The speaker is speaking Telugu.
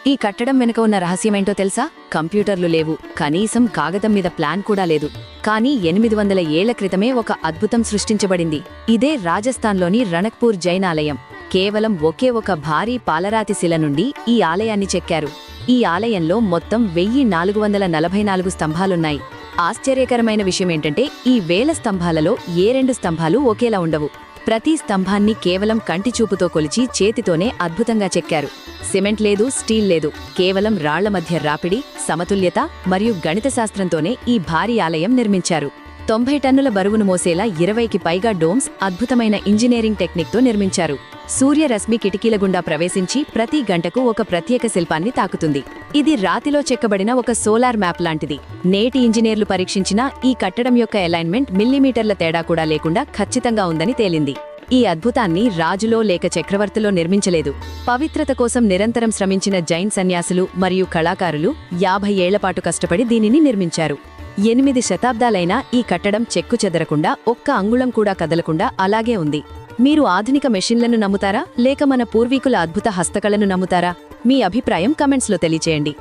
ఈ కట్టడం వెనుక ఉన్న రహస్యమేంటో తెలుసా? కంప్యూటర్లు లేవు, కనీసం కాగతం మీద ప్లాన్ కూడా లేదు. కానీ 800 ఏళ్ల క్రితమే ఒక అద్భుతం సృష్టించబడింది. ఇదే రాజస్థాన్లోని రణక్పూర్ జైన్ ఆలయం. కేవలం ఒకే ఒక భారీ పాలరాతి శిల నుండి ఈ ఆలయాన్ని చెక్కారు. ఈ ఆలయంలో మొత్తం 1444 స్తంభాలున్నాయి. ఆశ్చర్యకరమైన విషయమేంటంటే ఈ 1000 స్తంభాలలో ఏ 2 స్తంభాలు ఒకేలా ఉండవు. ప్రతి స్తంభాన్ని కేవలం కంటిచూపుతో కొలిచి చేతితోనే అద్భుతంగా చెక్కారు. సిమెంట్ లేదు, స్టీల్ లేదు, కేవలం రాళ్ల మధ్య రాపిడి, సమతుల్యత మరియు గణిత శాస్త్రంతోనే ఈ భారీ ఆలయం నిర్మించారు. 90 టన్నుల బరువును మోసేలా 20కి పైగా డోమ్స్ అద్భుతమైన ఇంజనీరింగ్ టెక్నిక్తో నిర్మించారు. సూర్యరశ్మి కిటికీల గుండా ప్రవేశించి ప్రతి గంటకు ఒక ప్రత్యేక శిల్పాన్ని తాకుతుంది. ఇది రాతిలో చెక్కబడిన ఒక సోలార్ మ్యాప్ లాంటిది. నేటి ఇంజనీర్లు పరీక్షించిన ఈ కట్టడం యొక్క అలైన్మెంట్ మిల్లీమీటర్ల తేడా కూడా లేకుండా ఖచ్చితంగా ఉందని తేలింది. ఈ అద్భుతాన్ని రాజులో లేక చక్రవర్తిలో నిర్మించలేదు. పవిత్రత కోసం నిరంతరం శ్రమించిన జైన్ సన్యాసులు మరియు కళాకారులు 50 ఏళ్లపాటు కష్టపడి దీనిని నిర్మించారు. 8 శతాబ్దాలైనా ఈ కట్టడం చెక్కు చెదరకుండా, ఒక్క అంగుళం కూడా కదలకుండా అలాగే ఉంది. మీరు ఆధునిక మెషిన్లను నమ్ముతారా, లేక మన పూర్వీకుల అద్భుత హస్తకళను నమ్ముతారా? మీ అభిప్రాయం కమెంట్స్లో తెలియచేయండి.